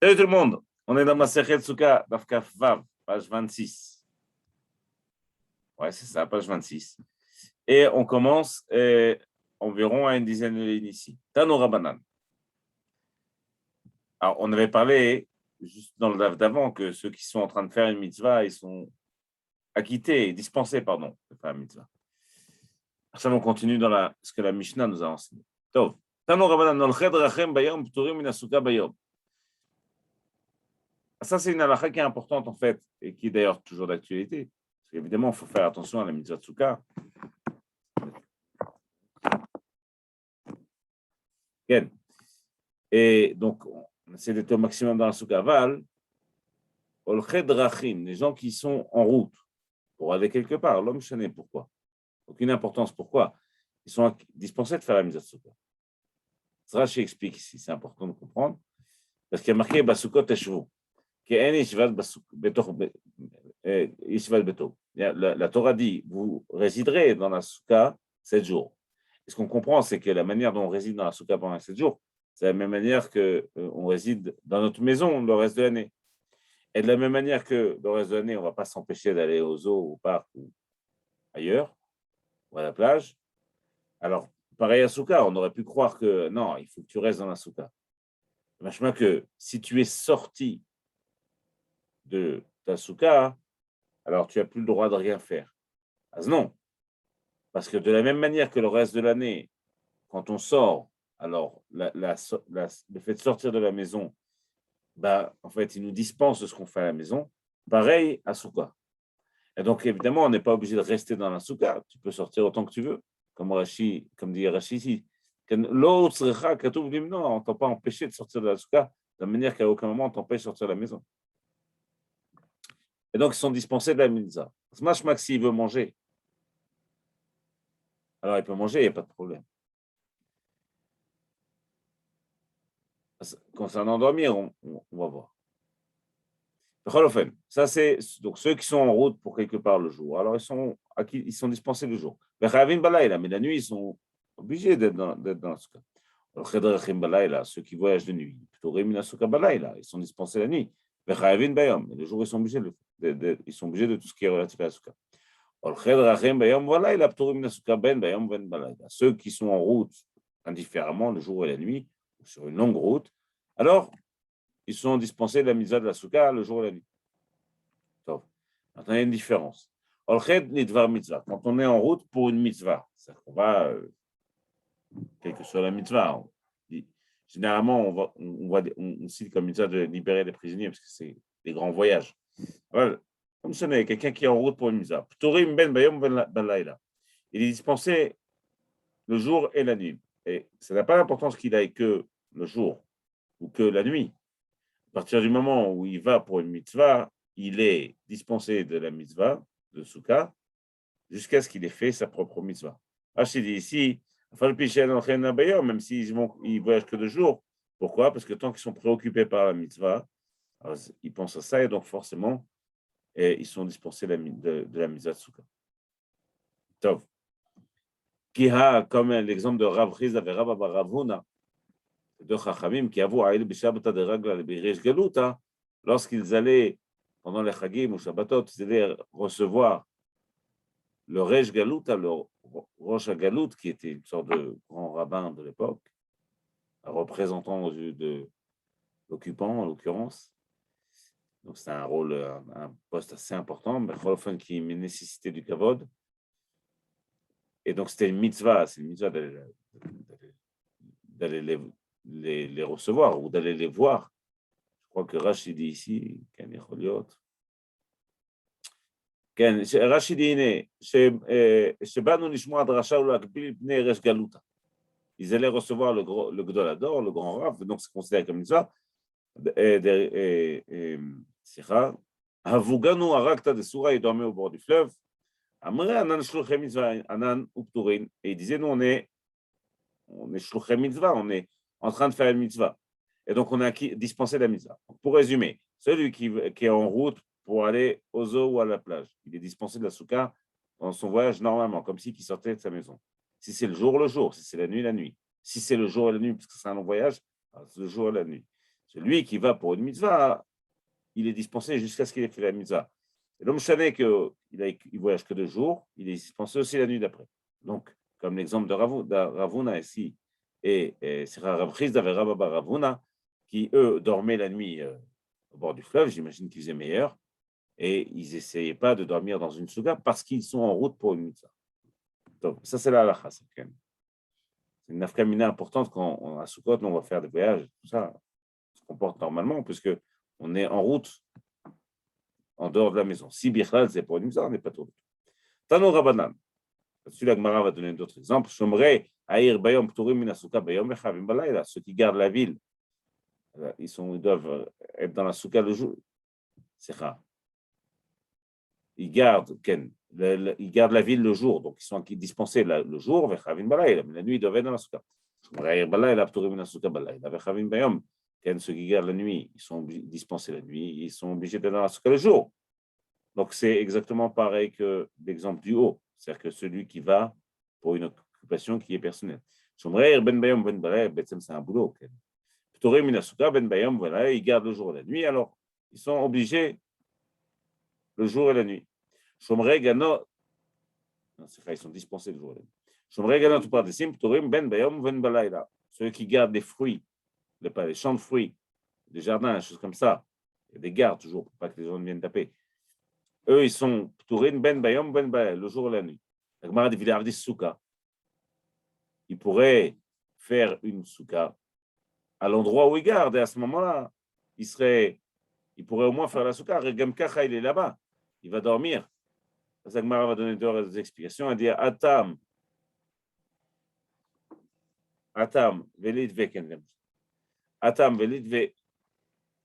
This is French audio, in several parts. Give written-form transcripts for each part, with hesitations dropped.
Salut tout le monde, on est dans ma Masechet Souka, Daf Kaf Vav, page 26. Ouais, c'est ça, page 26. Et on commence environ à une dizaine de lignes ici. Tano Rabanan. Alors, on avait parlé, juste dans le Daf d'avant, que ceux qui sont en train de faire une mitzvah, ils sont acquittés, dispensés, pardon, de faire une mitzvah. Ça, on continue dans ce que la Mishnah nous a enseigné. Tov. Tano Rabanan, Nolched Rachem Bayom, Pturim Min Asuka Bayom. Ça, c'est une halakha qui est importante, en fait, et qui est d'ailleurs toujours d'actualité. Parce qu'évidemment, il faut faire attention à la mitzvah de Souka. Et donc, on essaie d'être au maximum dans la Souka. Val, les gens qui sont en route pour aller quelque part, l'homme chané, pourquoi? Aucune importance, pourquoi? Ils sont dispensés de faire la mitzvah de Souka. Rashi explique ici, c'est important de comprendre, parce qu'il y a marqué Basukot Teshvu. La Torah dit, vous résiderez dans la souka 7 jours. Et ce qu'on comprend, c'est que la manière dont on réside dans la souka pendant 7 jours, c'est la même manière qu'on réside dans notre maison le reste de l'année. Et de la même manière que le reste de l'année, on ne va pas s'empêcher d'aller au zoo, au parc ou ailleurs, ou à la plage. Alors, pareil à souka, on aurait pu croire que non, il faut que tu restes dans la souka. Machin que si tu es sorti de ta souka, alors tu n'as plus le droit de rien faire. Ah non, parce que de la même manière que le reste de l'année, quand on sort, alors le fait de sortir de la maison, bah, en fait, il nous dispense de ce qu'on fait à la maison. Pareil à Souka. Et donc, évidemment, on n'est pas obligé de rester dans la Souka. Tu peux sortir autant que tu veux, comme dit Rashi ici. L'autre, on ne t'a pas empêché de sortir de la Souka, de la manière qu'à aucun moment on t'empêche de sortir de la maison. Et donc, ils sont dispensés de la mitzvah. Smash Max, s'il veut manger, alors il peut manger, il n'y a pas de problème. Concernant dormir, on va voir. Ça, c'est donc ceux qui sont en route pour quelque part le jour. Alors, ils sont dispensés le jour. Mais la nuit, ils sont obligés d'être dans ce cas. Ceux qui voyagent de nuit, ils sont dispensés la nuit. Mais le jour, ils sont obligés de tout ce qui est relatif à la souka. Ceux qui sont en route indifféremment le jour et la nuit, ou sur une longue route, alors ils sont dispensés de la mitzvah de la souka le jour et la nuit. Maintenant, il y a une différence. Quand on est en route pour une mitzvah, c'est-à-dire qu'on va, quelle que soit la mitzvah, généralement, on cite comme mitzvah de libérer les prisonniers parce que c'est des grands voyages. Voilà. Comme ce n'est quelqu'un qui est en route pour une mitzvah. Il est dispensé le jour et la nuit. Et ça n'a pas l'importance qu'il aille que le jour ou que la nuit. À partir du moment où il va pour une mitzvah, il est dispensé de la mitzvah, de Souka, jusqu'à ce qu'il ait fait sa propre mitzvah. Je dit ici, même s'ils voyagent que 2 jours. Pourquoi? Parce que tant qu'ils sont préoccupés par la mitzvah, alors, ils pensent à ça et donc forcément, ils sont dispensés de la mitzvah de Souka. Tov. Kiha, comme l'exemple de Rav Chizda et Rav Huna, de Chachamim, qui avouent à Bishabata de Ragla le Biresh Galuta, lorsqu'ils allaient, pendant les Chagim ou Shabbatot, ils allaient recevoir le Resh Galuta, le Rosh Galut, qui était une sorte de grand rabbin de l'époque, un représentant de l'occupant en l'occurrence. Donc c'est un rôle, un poste assez important, mais qui nécessitait du kavod. Et donc c'était une mitzvah, c'est une mitzvah d'aller les recevoir ou d'aller les voir. Je crois que Rashi dit ici, Rashi dit שבאנו לשמוע דרשה ולהקביל פני רש גלותה. Ils allaient recevoir le Gdolador, le grand Rav, donc c'est considéré comme mitzvah. Havuganu arakta de Soura, il dormait au bord du fleuve. Amre anan shluchem mitzvah, anan upturin. Et il disait, nous on est shluchem mitzvah, on est en train de faire une mitzvah. Et donc on a dispensé la mitzvah. Pour résumer, celui qui est en route pour aller au zoo ou à la plage, il est dispensé de la souka dans son voyage normalement, comme s'il sortait de sa maison. Si c'est le jour, si c'est la nuit, la nuit. Si c'est le jour et la nuit, parce que c'est un long voyage, c'est le jour et la nuit. Celui qui va pour une mitzvah, il est dispensé jusqu'à ce qu'il ait fait la mitzvah. Et l'homme chané qu'il voyage que 2 jours, il est dispensé aussi la nuit d'après. Donc, comme l'exemple de Ravuna ici, et c'est Rav Chizda et Rav Abba Ravuna, qui eux dormaient la nuit au bord du fleuve, j'imagine qu'ils faisaient meilleur, et ils n'essayaient pas de dormir dans une souga parce qu'ils sont en route pour une mitzvah. Donc, ça, c'est la halakha. C'est une nafkamina importante quand à Sukkot, on va faire des voyages, tout ça se comporte normalement, puisque on est en route en dehors de la maison. Si Bichlal, c'est pour une mitzvah, on n'est pas trop. Tano Rabanan. Là-dessus, la Gemara va donner d'autres exemples. Shomrei, Aïr, Bayom, Pturim, Minasuka, Bayom, Echavim, Balayla. Ceux qui gardent la ville, ils doivent être dans la souka le jour. C'est rare. Ils gardent la ville le jour, donc ils sont dispensés le jour, Vechavim, Balayla. Mais la nuit, ils doivent être dans la souka. Shomrei, Aïr, Balayla, Pturim, Minasuka, Balayla. Vechavim, Bayom. Ceux qui gardent la nuit, ils sont dispensés la nuit, ils sont obligés d'être dans la souka le jour. Donc, c'est exactement pareil que l'exemple du haut. C'est-à-dire que celui qui va pour une occupation qui est personnelle. Shomreir ben bayom ben balay, c'est un boulot. Ptorim minasuka ben bayom, voilà, ils gardent le jour et la nuit, alors ils sont obligés le jour et la nuit. Shomreir gano, ils sont dispensés le jour et la nuit. Shomreir gano, tu parles de sim, ptorim ben bayom ben balay, là. Ceux qui gardent les fruits, les champs de fruits, des jardins, des choses comme ça, il y a des gardes toujours pour pas que les gens viennent taper. Eux, ils sont p'turin ben bayom ben bayel, le jour et la nuit. La Gemara dit Vilavdi souka. Ils pourraient faire une souka à l'endroit où ils gardent, et à ce moment-là, il pourrait au moins faire la souka. Regam Kacha, il est là-bas, il va dormir. La Gemara va donner 2 explications. Elle dit Atam, Velit Veken. Atam, Velit Ve.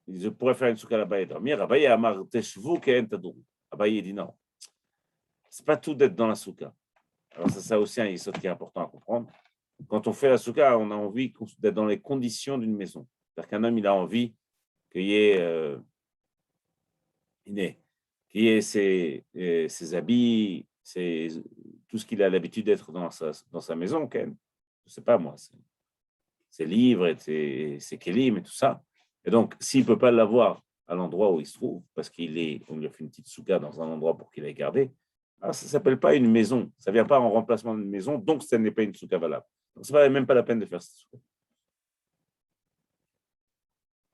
Ils pourraient faire une souka là-bas et dormir. Abaye Amar Teshvu Ken Tadou. Abaye dit non. C'est pas tout d'être dans la souka. Alors, ça aussi un yesod qui est important à comprendre. Quand on fait la souka, on a envie d'être dans les conditions d'une maison. C'est-à-dire qu'un homme, il a envie qu'il y ait, ses habits, tout ce qu'il a l'habitude d'être dans sa maison. Je ne sais pas moi, ses livres, et ses kelim et tout ça. Et donc, s'il ne peut pas l'avoir à l'endroit où il se trouve, parce qu'on lui a fait une petite souka dans un endroit pour qu'il ait gardé, ça ne s'appelle pas une maison. Ça ne vient pas en remplacement d'une maison, donc ce n'est pas une souka valable. Donc, ce n'est même pas la peine de faire cette souka.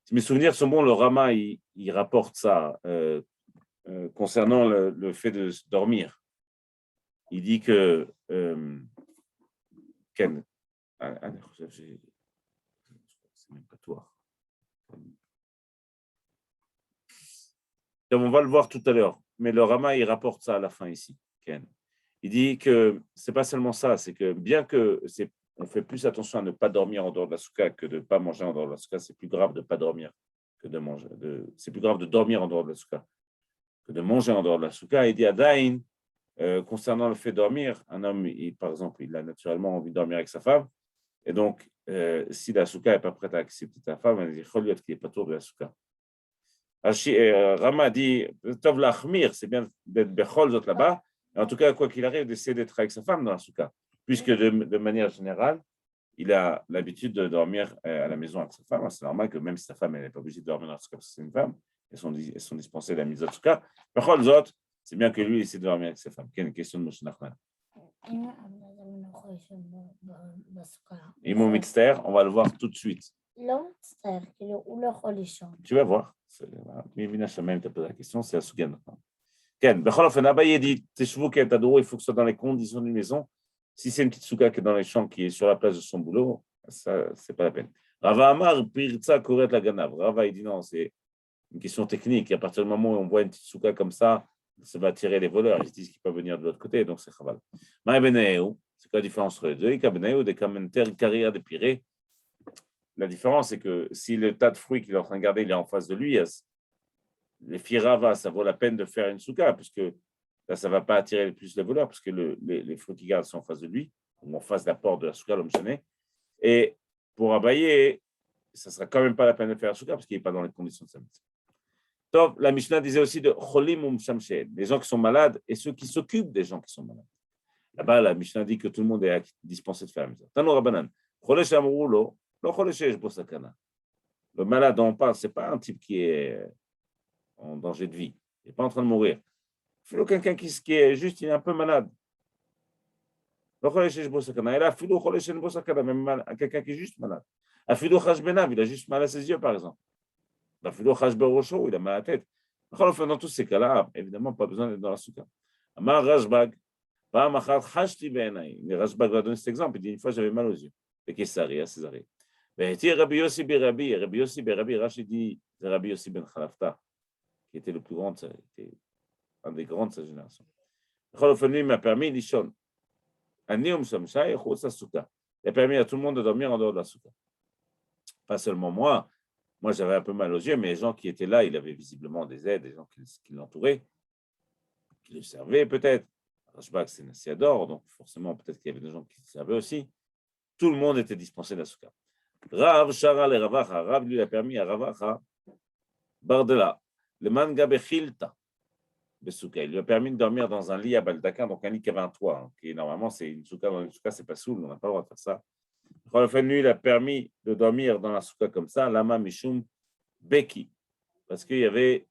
Si mes souvenirs sont bons, le Rama, il rapporte ça concernant le fait de dormir. Il dit que Ken, c'est même pas toi. On va le voir tout à l'heure, mais le Rama, il rapporte ça à la fin ici, Ken. Il dit que c'est pas seulement ça, c'est que bien que on fait plus attention à ne pas dormir en dehors de la souka que de ne pas manger en dehors de la souka, c'est plus grave de ne pas dormir que de manger. C'est plus grave de dormir en dehors de la souka que de manger en dehors de la souka. Il dit à Dain, concernant le fait de dormir, un homme, par exemple, il a naturellement envie de dormir avec sa femme, et donc, si la souka n'est pas prête à accepter ta femme, il dit qu'il n'est pas tour de la souka. Rama dit, Tov l'achmir, c'est bien d'être bechol zot là-bas, en tout cas, quoi qu'il arrive, d'essayer d'être avec sa femme dans la souka, puisque de manière générale, il a l'habitude de dormir à la maison avec sa femme. C'est normal que même si sa femme n'est pas obligée de dormir dans la souka parce que c'est une femme, elles sont dispensées de la mise de souka. Bechol zot, c'est bien que lui essaie de dormir avec sa femme. Quelle question de Moshe Nachman? Imo Mitzter, on va le voir tout de suite. Tu vas voir. Mimina Shamem t'a posé la question, c'est à Sugan maintenant. Ken, Bechol Ofen, Abaye dit, Teshvu Ken Tadou, il faut que ce soit dans les conditions d'une maison. Si c'est une petite souka qui est dans les champs, qui est sur la place de son boulot, ça, c'est pas la peine. Rava Amar, Pirtsa Koret la Ganav. Rava, il dit non, c'est une question technique. Et à partir du moment où on voit une petite souka comme ça va attirer les voleurs. Ils se disent qu'ils peuvent venir de l'autre côté, donc c'est chaval. C'est quoi la différence entre les deux? Des commentaires carrières de piré. La différence, c'est que si le tas de fruits qu'il est en train de garder, il est en face de lui, les firava, ça vaut la peine de faire une souka, puisque là, ça ne va pas attirer plus les voleurs, parce que les fruits qu'il garde sont en face de lui, ou en face de la porte de la souka, l'homme sonné. Et pour abayer, ça ne sera quand même pas la peine de faire la souka, parce qu'il n'est pas dans les conditions de sa mise. Donc, la Mishnah disait aussi de cholim umshamshed, les gens qui sont malades et ceux qui s'occupent des gens qui sont malades. Là-bas, la Mishnah dit que tout le monde est dispensé de faire la misère. Tano Rabbanan, cholesh amroulo, lo choleshesh bosakana. Le malade dont on parle, ce n'est pas un type qui est en danger de vie. Il n'est pas en train de mourir. Il faut quelqu'un qui est juste, il est un peu malade. Même quelqu'un qui est juste malade. Il a juste mal à ses yeux, par exemple. Il a mal à la tête. Dans tous ces cas-là, évidemment, pas besoin d'être dans la soukha. Amar Rashbag, Rashbag va donner cet exemple. Il dit une fois, j'avais mal aux yeux. Et Kessari, à Césarée. Rabbi Yossi Berabi, Rashi dit, c'est Rabbi Yossi ben Khalafta, qui était le plus grand, qui était un des grands de sa génération. Il m'a permis d'Ishon. Il a permis à tout le monde de dormir en dehors de la soukha. Pas seulement moi. Moi, j'avais un peu mal aux yeux, mais les gens qui étaient là, il avait visiblement des aides, des gens qui l'entouraient, qui le servaient peut-être. Rashbag, c'est Nassiador, donc forcément, peut-être qu'il y avait des gens qui le servaient aussi. Tout le monde était dispensé de la soukha. Rav Shara le Ravacha, Rav lui a permis à Ravacha, Bardela, le manga bechilta, il lui a permis de dormir dans un lit à baldaquin, donc un lit qui avait un toit, hein, qui normalement c'est une soukha, dans une soukha c'est pas soul, on n'a pas le droit de faire ça. Lui, il a permis de dormir dans la soukha comme ça, lama mishum beki, parce qu'il y avait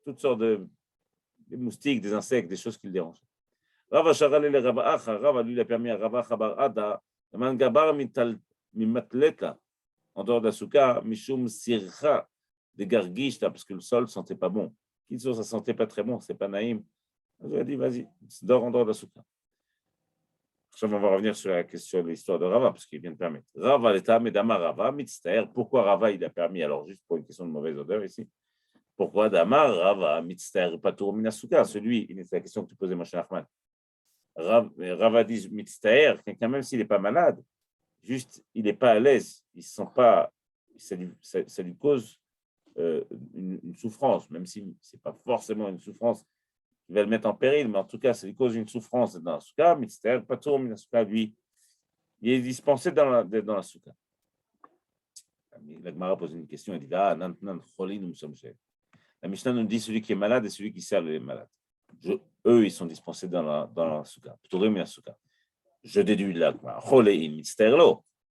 toutes sortes des moustiques, des insectes, des choses qui le dérangeaient. Rav Shara le Ravacha, Rav lui a permis à Ravacha bar Ada, le manga bar mimatleta, en dehors de la soukha, mishum sircha, des gargishta, parce que le sol ne sentait pas bon. Ça ne sentait pas très bon, c'est pas naïm. Je lui ai dit, vas-y, dors en dehors de la soukha. On va revenir sur la question de l'histoire de Rava, parce qu'il vient de permettre. Rava, l'état, Medama Rava, Mitztaer. Pourquoi Rava, il a permis, alors juste pour une question de mauvaise odeur ici, pourquoi Damar, Rava, Mitztaer, Patour, Minasuka, celui, c'est la question que tu posais, mon cher Ahmad. Rava dit Mitztaer, quelqu'un, même s'il n'est pas malade, juste, il n'est pas à l'aise, il ne se sent pas, ça lui cause une souffrance, même si ce n'est pas forcément une souffrance qui va le mettre en péril, mais en tout cas, ça lui cause une souffrance dans la soukha, Mitztaer, Patour, Minasuka, lui, il est dispensé dans la soukha. La Gemara pose une question, elle dit, la Mishnah nous dit celui qui est malade et celui qui sert les malades. Eux, ils sont dispensés dans la soukha. Je déduis de la Gemara.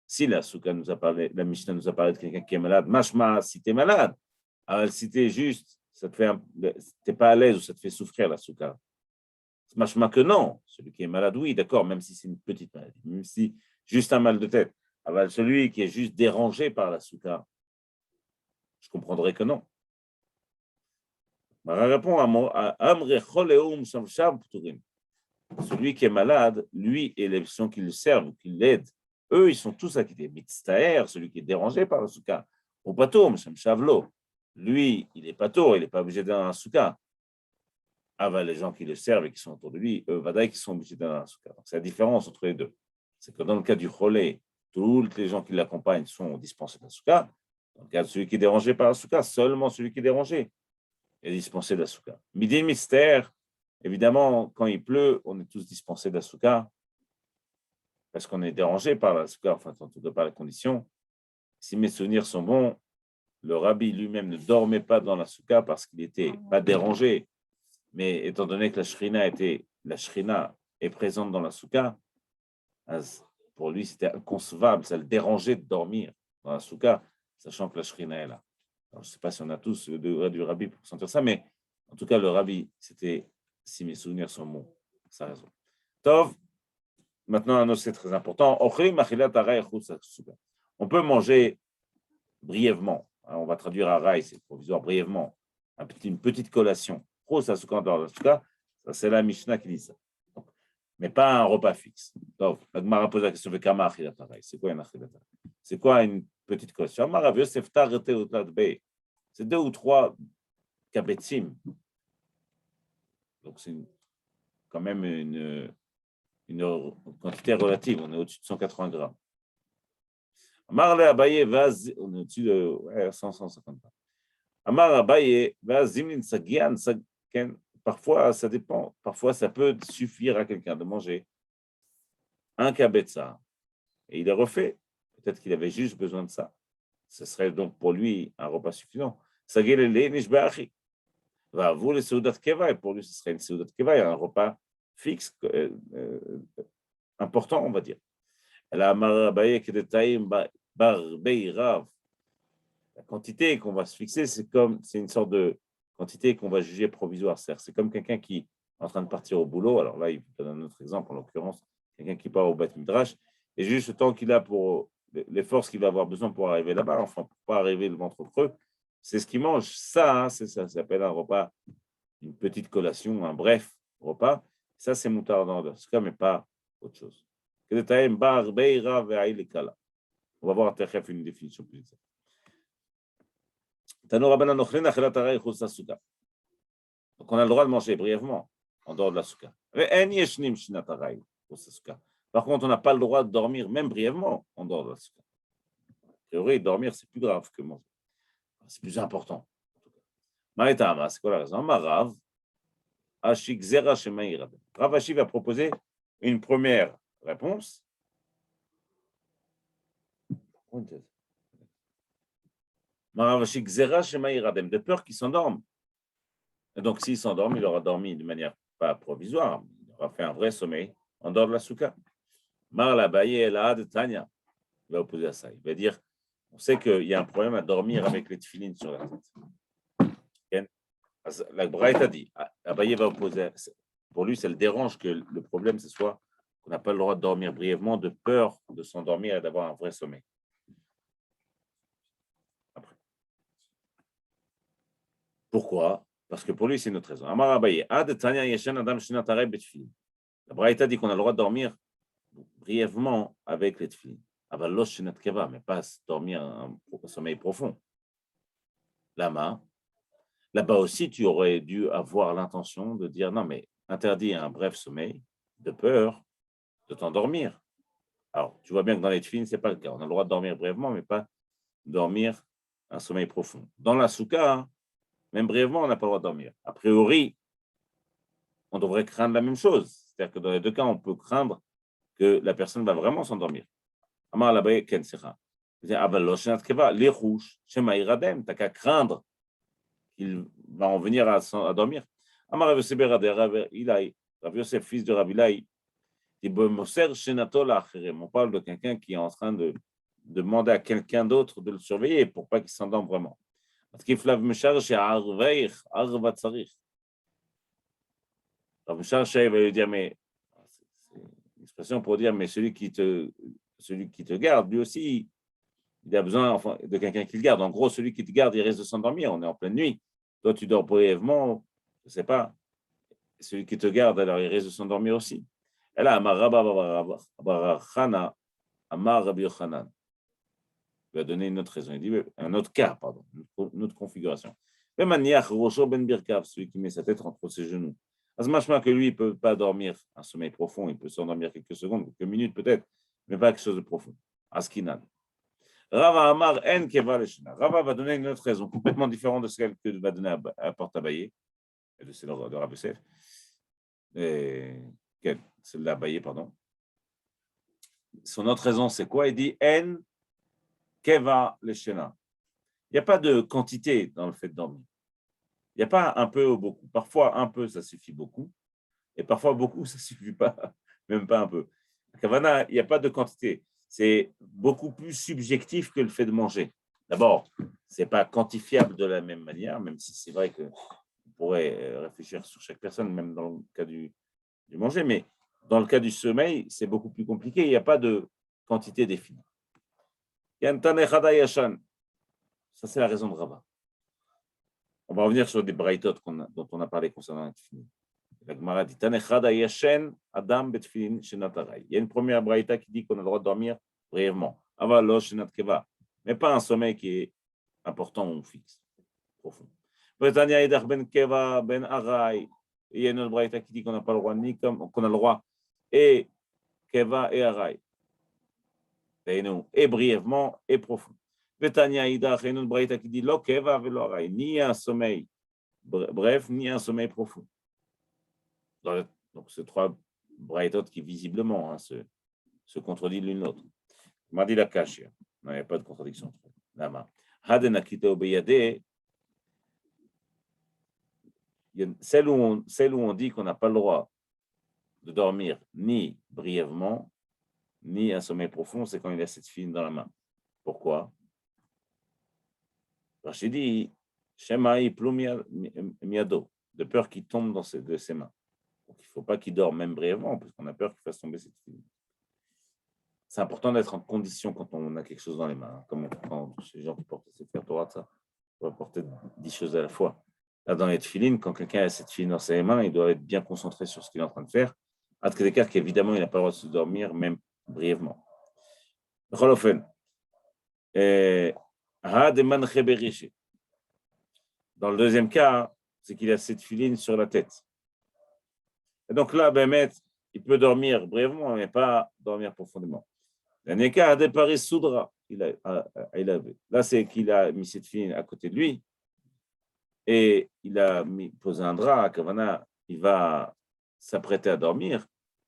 Si la soukha nous a parlé, la Mishnah nous a parlé de quelqu'un qui est malade, mashma, si tu es malade, alors si tu es juste, ça te fait t'es pas à l'aise ou ça te fait souffrir la soukha. Mashma que non, celui qui est malade, oui, d'accord, même si c'est une petite maladie, même si juste un mal de tête. Alors celui qui est juste dérangé par la soukha, je comprendrais que non. Mara répond à celui qui est malade, lui et les gens qui le servent, qui l'aident, eux, ils sont tous acquittés. Mitztaer, celui qui est dérangé par la soukha, au patoum, Shavlo, lui, il est patour, il n'est pas obligé d'aller dans la soukha. Les gens qui le servent et qui sont autour de lui, eux, vadaï, qui sont obligés d'aller dans la soukha. C'est la différence entre les deux. C'est que dans le cas du cholé, tous les gens qui l'accompagnent sont dispensés de la soukha. Dans le cas de celui qui est dérangé par la soukha, seulement celui qui est dérangé est dispensé de la soukha. Midi mystère, évidemment, quand il pleut, on est tous dispensés de la soukha parce qu'on est dérangé par la soukha, enfin, en tout cas par la condition. Si mes souvenirs sont bons, le rabbi lui-même ne dormait pas dans la soukha parce qu'il n'était pas dérangé, mais étant donné que la shrina est présente dans la soukha, pour lui, c'était inconcevable, ça le dérangeait de dormir dans la soukha, sachant que la shrina est là. Alors, je ne sais pas si on a tous le degré du rabbi pour sentir ça, mais en tout cas, le rabbi, c'était, si mes souvenirs sont bons, ça a raison. Tov, maintenant, un autre, c'est très important. On peut manger brièvement. On va traduire à raï, c'est provisoire, brièvement. Une petite collation. Ça, c'est la Mishnah qui dit ça. Donc, mais pas un repas fixe. Donc, la Gemara pose la question de Kama achilat haray. C'est quoi une achilat haray? C'est quoi une petite collation? C'est 2 ou 3 kabetzim. Donc, c'est quand même une quantité relative. On est au-dessus de 180 grammes. Amar le Abaye, on est au-dessus de 150 grammes. Amar Abaye, parfois, ça dépend. Parfois, ça peut suffire à quelqu'un de manger un kabetza. Et il est refait. Peut-être qu'il avait juste besoin de ça. Ce serait donc pour lui un repas suffisant. Vous, le Seudat Keva, et pour lui, ce serait une Seudat Keva, un repas fixe, important, on va dire. Elle a Amar Abaye que de Taïm Bar Bei Rav. La quantité qu'on va se fixer, c'est une sorte de quantité qu'on va juger provisoire. C'est comme quelqu'un qui est en train de partir au boulot. Alors là, il donne un autre exemple, en l'occurrence, quelqu'un qui part au Beth Midrash, et juste le temps qu'il a pour les forces qu'il va avoir besoin pour arriver là-bas, enfin, pour pas arriver le ventre creux, c'est ce qu'il mange. Ça, c'est ça s'appelle un repas, une petite collation, un bref repas. Ça, c'est moutarde dans le cas, mais pas autre chose. On va voir à une définition plus exacte. Donc, on a le droit de manger brièvement en dehors de la souka. Par contre, on n'a pas le droit de dormir même brièvement en dehors de la souka. A priori, dormir, c'est plus grave que manger. C'est plus important. Maïtama, c'est quoi la raison? Rav Ashi va proposer une première réponse. De peur qu'il s'endorme. Et donc, s'il s'endorme, il aura dormi de manière pas provisoire. Il aura fait un vrai sommeil en dehors de la souka. Mar la baye el ad Tanya va opposer à ça. Il va dire, on sait qu'il y a un problème à dormir avec les tefilines sur la tête. La Braïta dit, Abaye va opposer. Pour lui, ça le dérange que le problème, ce soit qu'on n'a pas le droit de dormir brièvement de peur de s'endormir et d'avoir un vrai sommeil. Après. Pourquoi? Parce que pour lui, c'est une autre raison. Amar Abaye, ad Tanya yeshen adam shinatare betfilin. La Braïta dit qu'on a le droit de dormir brièvement avec les tefilines. Avalos shinat keva, mais pas dormir un sommeil profond. Lama. Là-bas aussi, tu aurais dû avoir l'intention de dire non, mais interdit un bref sommeil, de peur de t'endormir. Alors, tu vois bien que dans les tefilines, ce n'est pas le cas. On a le droit de dormir brièvement, mais pas dormir un sommeil profond. Dans la souka, même brièvement, on n'a pas le droit de dormir. A priori, on devrait craindre la même chose. C'est-à-dire que dans les deux cas, on peut craindre que la personne va vraiment s'endormir. Amar là-bas, ken secha. Les rouges, shema iradem, t'as qu'à craindre qu'il va en venir à dormir. Amar Rav Yosef Rav Ilai, Rav Yosef, fils de Rav Ilai, on parle de quelqu'un qui est en train de demander à quelqu'un d'autre de le surveiller pour pas qu'il s'endorme vraiment. Rav Mishar va lui dire, mais c'est une expression pour dire, mais celui qui te garde, lui aussi, il a besoin enfin, de quelqu'un qui le garde. En gros, celui qui te garde, il risque de s'endormir. On est en pleine nuit. Toi, tu dors brièvement, je ne sais pas. Celui qui te garde, alors il risque de s'endormir aussi. Et là, Amar Rabbi Yochanan. Il va donner une autre raison. Il dit un autre cas, pardon, une autre configuration. Même Aniach Rosho Ben Birkav, celui qui met sa tête entre ses genoux. Azmachma que lui, il ne peut pas dormir un sommeil profond, il peut s'endormir quelques secondes, quelques minutes peut-être, mais pas quelque chose de profond. Askinan. Rava Amar En Keva Leshna. Rava va donner une autre raison, complètement différente de celle que va donner à Porte-Abaye, de celle de Rav Yosef. Celle d'Abaye, pardon. Son autre raison, c'est quoi? Il dit En Keva Leshna. Il n'y a pas de quantité dans le fait de dormir. Il n'y a pas un peu ou beaucoup. Parfois, un peu, ça suffit beaucoup. Et parfois, beaucoup, ça ne suffit pas. Même pas un peu. Kavana, il n'y a pas de quantité. C'est beaucoup plus subjectif que le fait de manger. D'abord, ce n'est pas quantifiable de la même manière, même si c'est vrai qu'on pourrait réfléchir sur chaque personne, même dans le cas du manger. Mais dans le cas du sommeil, c'est beaucoup plus compliqué. Il n'y a pas de quantité définie. Ça, c'est la raison de Rabat. On va revenir sur des braïtot dont on a parlé concernant la tefilin. La Gemara dit Adam betfilin shenatarai. Il y a une première braïta qui dit qu'on a le droit de dormir brièvement. Avalo shenat keva. Mais pas un sommeil qui est important ou fixe, profond. Betania idach ben keva ben arai. Il y a une autre braïta qui dit qu'on n'a pas le droit ni comme qu'on a le droit et keva et arai. Et brièvement et profond. Betania idach et une autre braïta qui dit lo keva velo arai. Ni un sommeil bref, ni un sommeil profond. Donc, ces trois braïtot qui visiblement se contredisent l'une l'autre. M'a dit la cache. Non, il n'y a pas de contradiction. Celle où on dit qu'on n'a pas le droit de dormir ni brièvement, ni un sommeil profond, c'est quand il a cette fille dans la main. Pourquoi? Rachid dit, Shema plou miado, de peur qu'il tombe de ses mains. Donc, il ne faut pas qu'il dorme même brièvement, parce qu'on a peur qu'il fasse tomber cette fille. C'est important d'être en condition quand on a quelque chose dans les mains, comme quand chez les gens qui portent ces faire Torah, ça, on va porter 10 choses à la fois. Là, dans les tefilines, quand quelqu'un a cette fille dans ses mains, il doit être bien concentré sur ce qu'il est en train de faire. À des cas qu'évidemment, il n'a pas le droit de se dormir, même brièvement. Dans le deuxième cas, c'est qu'il a cette filine sur la tête. Et donc là, Bémet, il peut dormir brièvement, mais pas dormir profondément. Dernier cas, a déparé Soudra. Là, c'est qu'il a mis cette filine à côté de lui et il a posé un drap à Kavana. Il va s'apprêter à dormir.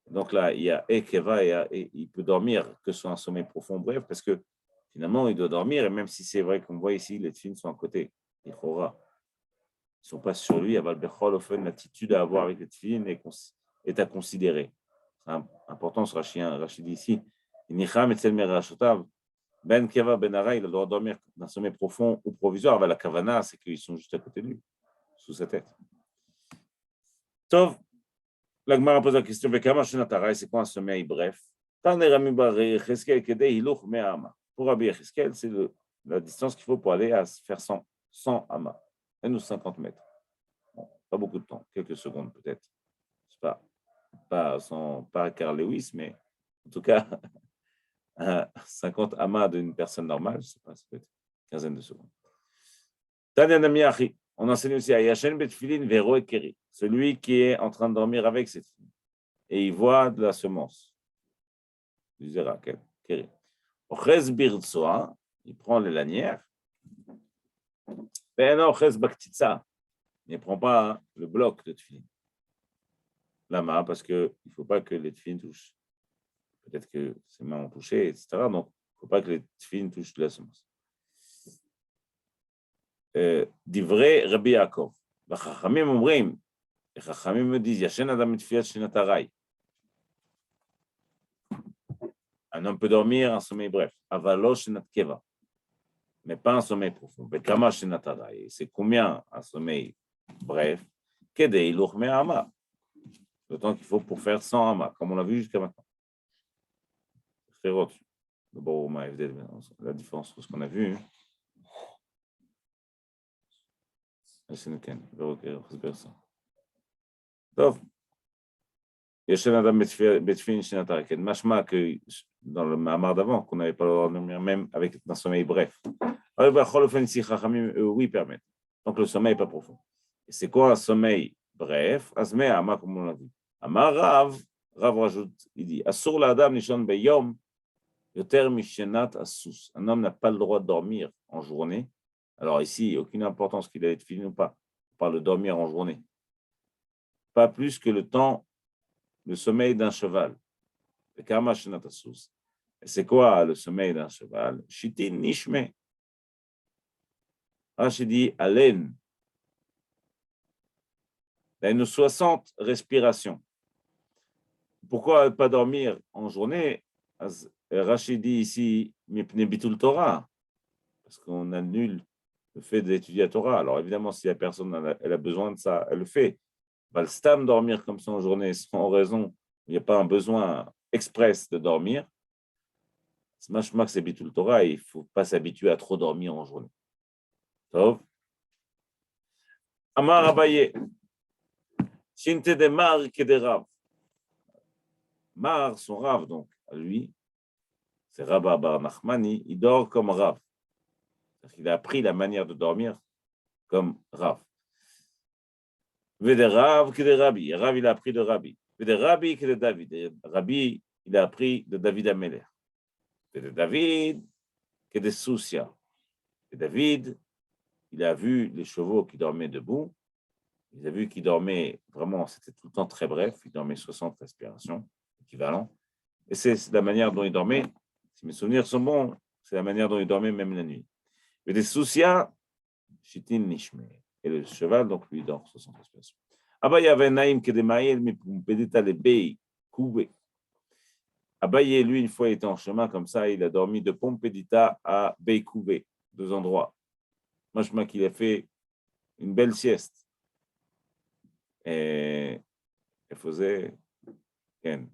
Donc là, il y a Ekeva et il peut dormir que sur un sommeil profond, bref, parce que finalement, il doit dormir. Et même si c'est vrai qu'on voit ici, les filines sont à côté. Ils ne sont pas sur lui. L'attitude à avoir avec les filines est à considérer. C'est important, ce Rachid ici. Ben Keva Ben Ara, il doit dormir d'un sommeil profond ou provisoire. La Kavana, c'est qu'ils sont juste à côté de lui, sous sa tête. Tov, la Gemara pose la question, c'est quoi un sommeil bref? Pour Rabbi Yecheskel, c'est la distance qu'il faut pour aller à faire 100 amas, ou 50 mètres. Bon, pas beaucoup de temps, quelques secondes peut-être. Je sais pas Carl Lewis, mais en tout cas, 50 amas d'une personne normale, je sais pas, ça peut être une quinzaine de secondes. Tanya Namiachi, on enseigne aussi à Yashen Betfilin Vero et Keri, celui qui est en train de dormir avec cette fille, et il voit de la semence, du zera, Keri. Ochez Birtsoa, il prend les lanières, mais non, Ochez Baktitsa, il ne prend pas le bloc de tefilin. Lama, parce qu'il ne faut pas que les tefilin touchent. Peut-être que ses mains ont touché, etc. Donc, il ne faut pas que les tefilin touchent de la semence. Divrei Rabbi Yaakov. Chachamim omrim, les Chachamim me disent, Yashen Adam mitfiat shenat harai. Un homme peut dormir un sommeil bref. Avalo shenat keva. Mais pas un sommeil profond. Bekama shenat harai. C'est combien un sommeil bref? Kedei l'uchme ama. Le temps qu'il faut pour faire 100 amas, comme on l'a vu jusqu'à maintenant. D'abord, la différence entre ce qu'on a vu. טוב, יש אדם בתפילין שנת הרקד, משמע que dans le מאמר d'avant, qu'on n'avait pas le droit de dormir même avec un sommeil bref. Alors, בכל אופן, ici, Chachamim, oui, permettent. Donc, le sommeil n'est pas profond. Et c'est quoi un sommeil bref? Azmeh, Ama, comme on l'a vu. Ama Rav rajoute, il dit, Asur l'Adam nishon beyom, yoter mishenat asus. Un homme n'a pas le droit de dormir en journée. Alors ici, aucune importance qu'il ait de filin ou pas. On parle de dormir en journée. Pas plus que le temps, le sommeil d'un cheval. Et c'est quoi le sommeil d'un cheval? Shitin nishme. Rachid dit alen. Il y a une 60 respirations. Pourquoi pas dormir en journée? Rachid dit ici, mipne bitul Torah, parce qu'on annule le fait d'étudier la Torah. Alors évidemment, si la personne elle a besoin de ça, elle le fait. Le stam dormir comme ça en journée sans raison, il n'y a pas un besoin express de dormir. C'est bitul Torah, il ne faut pas s'habituer à trop dormir en journée. Tov. Amar Abaye. Shinte de Mar que de Rav. Mar, son Rav, donc, à lui, c'est Rabba Bar Nachmani, il dort comme Rav. Il a appris la manière de dormir comme Rav. Vede Rav que de Rabbi. Rav, il a appris de Rabbi. Vede Rabbi que de David. Rabbi, il a appris de David Amelech. Vede David que de Sousia. Et David, il a vu les chevaux qui dormaient debout. Il a vu qu'ils dormaient vraiment, c'était tout le temps très bref. Il dormait 60 respirations, équivalent. Et c'est la manière dont il dormait. Si mes souvenirs sont bons, c'est la manière dont il dormait même la nuit. Et des soucia, chitin nishme. Et le cheval, donc, lui, dort 60 respirations. Abaye avait naïm que des maïl, mais pour pédita les bey, couvé. Abaye, lui, une fois, il était en chemin comme ça, il a dormi de Pompédita à Beikouvé, 2 endroits. Machma qu'il a fait une belle sieste. Et il faisait, Ken,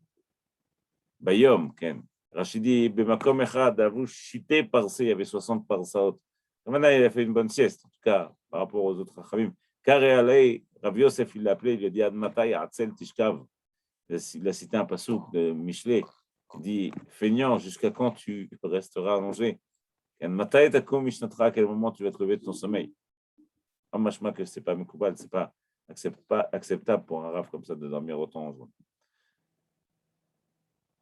Bayom, Ken. Rachidi, Bemakom Echad, avoue, chité parsé, il y avait 60 parsaot. Maintenant, il a fait une bonne sieste, en tout cas, par rapport aux autres Chachamim. Kare Alei, Rav Yosef, il l'a appelé, il lui a dit, Admatai, Atzel, Tishkav. Il a cité un passouk de Michelet. Il dit, feignant, jusqu'à quand tu resteras allongé? Admatai, Takum, Mishnatra, à quel moment tu vas te lever de ton sommeil? Machma que c'est pas Mekoubal, c'est pas acceptable pour un raf comme ça de dormir autant en journée.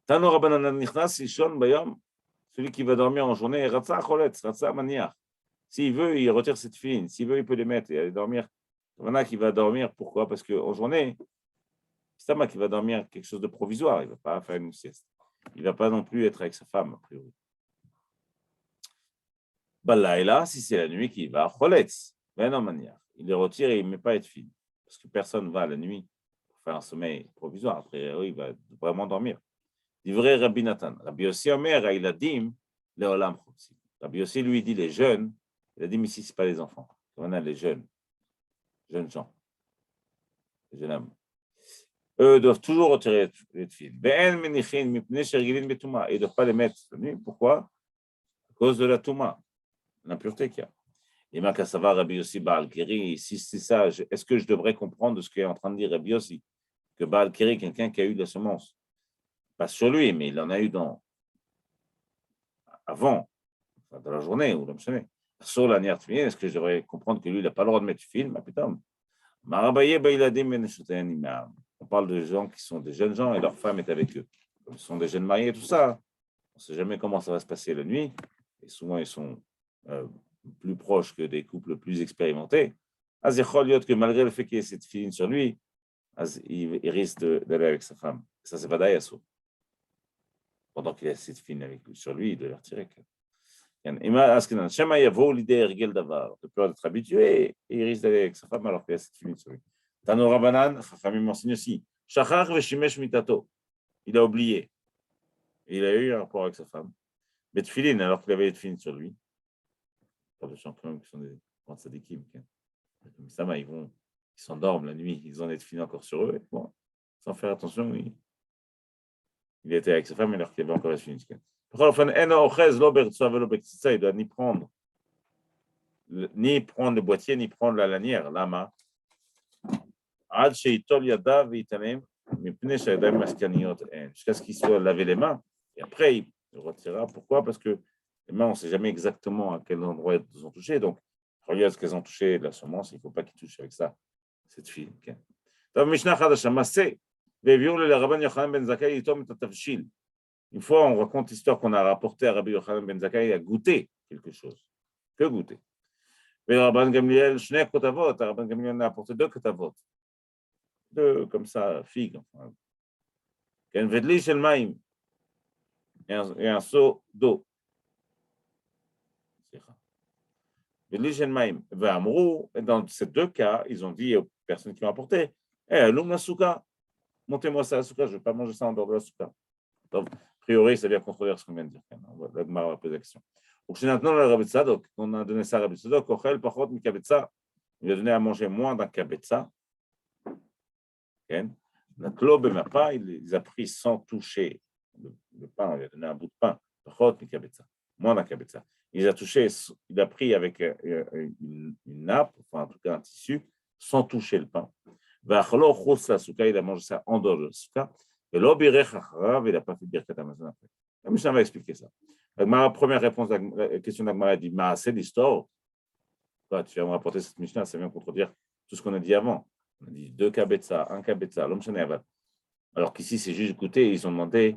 Tano Rabbanan Nichnas, Ishon Bayom, celui qui va dormir en journée, Ratsa Choletz, Ratsa Maniach. S'il veut, il retire cette fille. S'il veut, il peut les mettre et aller dormir. Il y en a qui va dormir, pourquoi? Parce qu'en journée, c'est un qui va dormir quelque chose de provisoire. Il ne va pas faire une sieste. Il ne va pas non plus être avec sa femme, a priori. Balaïla, si c'est la nuit qu'il va, Choletz, ben non, Maniach. Il les retire et il ne met pas être fille. Parce que personne ne va la nuit pour faire un sommeil provisoire. Après, il va vraiment dormir. Divrei Rabbi Nathan. Rabbi Yossi Omer, Ailadim, Leolam Chotzi. Rabbi Yossi lui dit les jeunes, il a dit, mais ici, ce n'est pas les enfants. On a les jeunes gens, les jeunes hommes. Eux doivent toujours retirer les fils. Ils ne doivent pas les mettre la nuit. Pourquoi? À cause de la Touma, l'impureté qu'il y a. Et Makasava Rabbi Yossi Baal Keri, si c'est ça, est-ce que je devrais comprendre de ce qu'est en train de dire Rabbi Yossi? Que Baal Keri, quelqu'un qui a eu de la semence, pas sur lui, mais il en a eu avant, dans la journée, ou l'obscène. Sur la Niertmien, est-ce que je devrais comprendre que lui, il n'a pas le droit de mettre film? Ah putain. On parle de gens qui sont des jeunes gens et leur femme est avec eux. Comme ce sont des jeunes mariés, tout ça, on ne sait jamais comment ça va se passer la nuit. Et souvent, ils sont plus proches que des couples plus expérimentés. Que malgré le fait qu'il y ait cette fille sur lui, il risque d'aller avec sa femme. Ça, c'est pas d'aïasso. Pendant qu'il y a cette fille sur lui, il doit la retirer. De peur d'être habitué, et il risque d'aller avec sa femme alors qu'il y a cette fille sur lui. Tano Rabanan, Chachamim m'enseigne aussi. Shachar veshimesh mitato. Il a oublié. Et il a eu un rapport avec sa femme. Mais Tfilin, alors qu'il avait Tfilin sur lui. Pas de gens quand même qui sont des grands tzadikim. Comme ça, ils s'endorment la nuit. Ils ont des Tfilin encore sur eux. Bon, sans faire attention, il était avec sa femme alors qu'il avait encore Tfilin. Il doit ni prendre le boîtier, ni prendre la lanière, lama. Jusqu'à ce qu'il soit lavé les mains. Et après, il retirera. Pourquoi? Parce que les mains, on ne sait jamais exactement à quel endroit elles ont touché. Donc, regarde ce qu'elles ont touché, la semence, il ne faut pas qu'ils touchent avec ça, cette fille. Une fois, on raconte l'histoire qu'on a rapportée à Rabbi Yochanan ben Zakkai à goûter quelque chose. Que goûter? Mais Rabban Gamliel, Shnei Kotavot, Rabban Gamliel a apporté 2 Kotavot. 2 comme ça, figues. Un vedli shel maim et un seau d'eau. Vedli shel maim. Dans ces 2 cas, ils ont dit aux personnes qui l'ont apporté, l'oum la souka, montez-moi ça à la souka, je ne vais pas manger ça en dehors de la souka. Donc, a priori, ça vient contredire ce qu'on vient de dire. On va poser la question. On a donné ça à Rabbi Tzadok, il a donné à manger moins d'un kabetza. La clobe et pas, il a pris sans toucher le pain, il a donné un bout de pain, moins d'un kabetza. Il a pris avec une nappe, enfin en tout cas un tissu, sans toucher le pain. Il a mangé ça en dehors de la souka. Et l'obirech acharav, il n'a pas fait birkat hamazon après. La Mishnah va expliquer ça. Ma première réponse à la question d'Agmara dit, c'est l'histoire. Tu viens me rapporter cette Mishnah, ça vient contredire tout ce qu'on a dit avant. On a dit 2 kabetza, 1 kabetza, l'homme cheneval. Alors qu'ici, c'est juste goûter. Ils ont demandé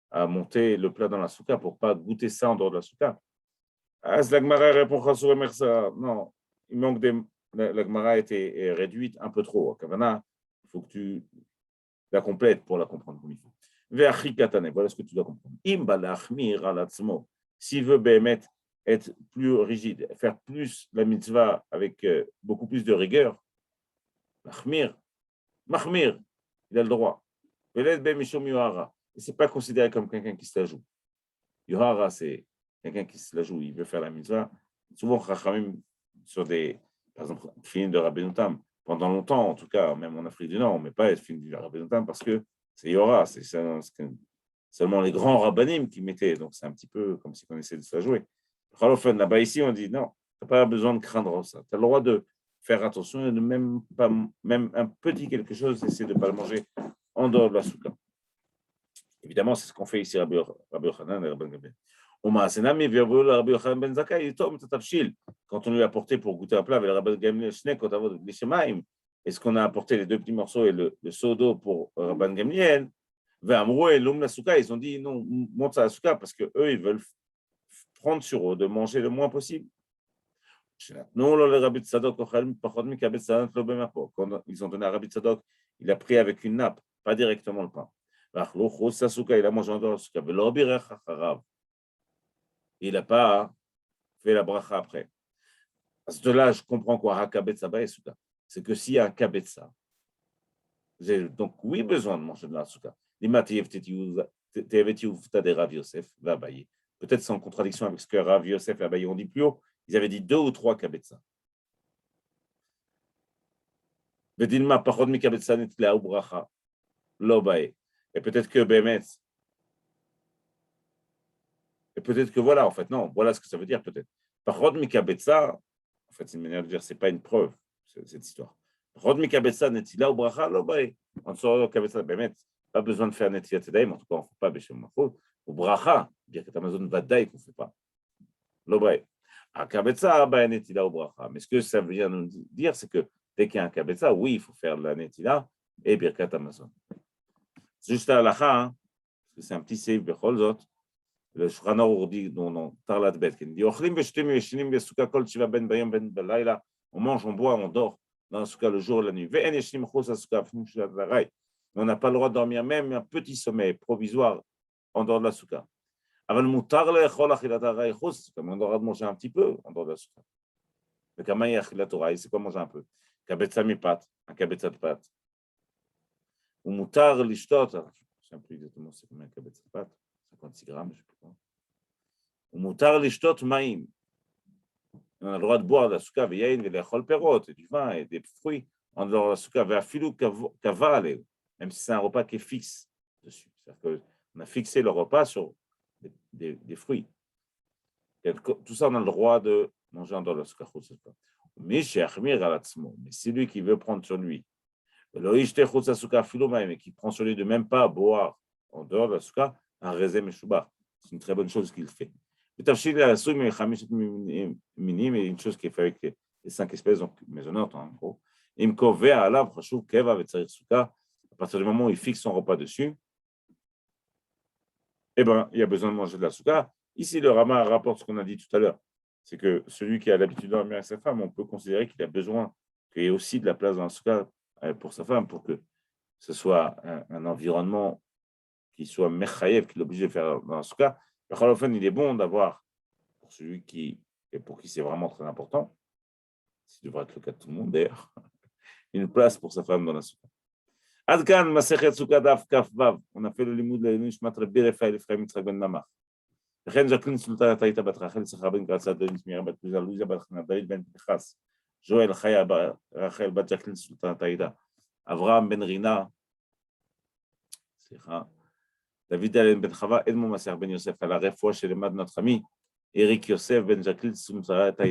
à monter le plat dans la souka pour ne pas goûter ça en dehors de la souka. L'Agmara répond non, il manque des. L'Agmara était réduite un peu trop. Kavana, il faut que tu la complètes pour la comprendre comme il faut. Voilà ce que tu dois comprendre. S'il veut être plus rigide, faire plus la mitzvah avec beaucoup plus de rigueur, mahmir, il a le droit. Et ce n'est pas considéré comme quelqu'un qui se la joue. Yohara, c'est quelqu'un qui se la joue, il veut faire la mitzvah. Souvent, Chachamim sur par exemple, film de Rabbeinu Tam. Pendant longtemps, en tout cas, même en Afrique du Nord, on ne met pas film de Rabbeinu Tam parce que c'est Yora, c'est seulement les grands rabbinim qui mettaient. Donc, c'est un petit peu comme si on essayait de se la jouer. Là-bas, ici, on dit non, tu n'as pas besoin de craindre ça. Tu as le droit de faire attention et de même un petit quelque chose, essayer de ne pas le manger en dehors de la soukha. Évidemment, c'est ce qu'on fait ici, Rabbi Yochanan et Rabbi Gamliel. Quand on lui a apporté pour goûter un plat avec le Rabbi Gamliel, est-ce qu'on a apporté les deux petits morceaux et le seau d'eau pour Rabbi Gamliel? Ils ont dit non, monte à la souka parce qu'eux, ils veulent prendre sur eux de manger le moins possible. Quand ils ont donné à Rabbi Tzadok, il a pris avec une nappe, pas directement le pain. Il a mangé en dehors de la souka. Il n'a pas fait la bracha après. À ce là, je comprends quoi, c'est que s'il y a un kabetza, j'ai donc oui besoin de manger de la souka. Peut-être c'est en contradiction avec ce que Rav Yosef et Abaye ont dit plus haut. Ils avaient dit 2 ou 3 kabetza. Et peut-être que Bémet. Et peut-être que voilà, en fait, non, voilà ce que ça veut dire peut-être. Parod mikabetza, en fait, c'est une manière de dire, c'est pas une preuve, cette histoire. Parod mikabetza netila ou bracha lo bae. On sort kabetza, Bémet, pas besoin de faire netilat tedaim, en tout cas, on ne fait pas béchem mafot. Ou bracha, dire que Amazon va daï qu'on ne fait pas. Lo bae. A kabetza, bae netila ou bracha. Mais ce que ça veut nous dire, c'est que dès qu'il y a un kabetza, oui, il faut faire la netila et birkat Amazon. Juste à la fin, parce que c'est un petit seif, bechol zot. Le Shulchan Aruch dit dans Tarlat Bet, il dit on mange, on boit, on dort dans la souka le jour et la nuit. On n'a pas le droit de dormir, même un petit sommeil provisoire en dehors de la souka. On a le droit de manger un petit peu en dehors de la souka. C'est quoi manger un peu? Kabetza mi pat, un kabetza de pâte. Ou mutar lishtot, je ne sais plus exactement c'est combien un kabetza de pâte. 56 grammes, je ne sais pas. Ou mutar lishtot maïm. On a le droit de boire de la souka, et du vin et des fruits en dehors de la souka, même si c'est un repas qui est fixe dessus. C'est-à-dire qu'on a fixé le repas sur des fruits. Et tout ça, on a le droit de manger en dehors de la souka. Mais c'est lui qui veut prendre sur lui. Et qui prend sur lui de même pas boire en dehors de la souka, un raisin meshubar. C'est une très bonne chose qu'il fait. Et une chose qui est faite avec les 5 espèces, donc maisonnantes en gros. À partir du moment où il fixe son repas dessus, eh ben, il y a besoin de manger de la souka. Ici, le Rama rapporte ce qu'on a dit tout à l'heure. C'est que celui qui a l'habitude de dormir avec sa femme, on peut considérer qu'il a besoin qu'il y ait aussi de la place dans la souka pour sa femme, pour que ce soit un environnement qui soit mechayev, qu'il est obligé de faire dans la souka. Il est bon d'avoir, pour celui qui, et pour qui c'est vraiment très important, ce devrait être le cas de tout le monde d'ailleurs, une place pour sa femme dans la souka. Adkan, Masechet Souka Daf Kaf Vav. On a fait le limoud de la Nishmat Rabbi Raphaël Ephraim Yitzhak ben Namar. לכן ז'קלין סולטן תאיתה בת רחל שכר בן קרצה דוד סמירה בת פריזה לואיזה בת חנה דוד בן פנחס ז'ואל חיה רחל בת ז'קלין סולטן תאיתה אברהם בן רינה סליחה דוד אלן בן חווה אדמו מסך בן יוסף על הרפואה של עמד נת חמי אריק יוסף בן ז'קלין סולטן תאיתה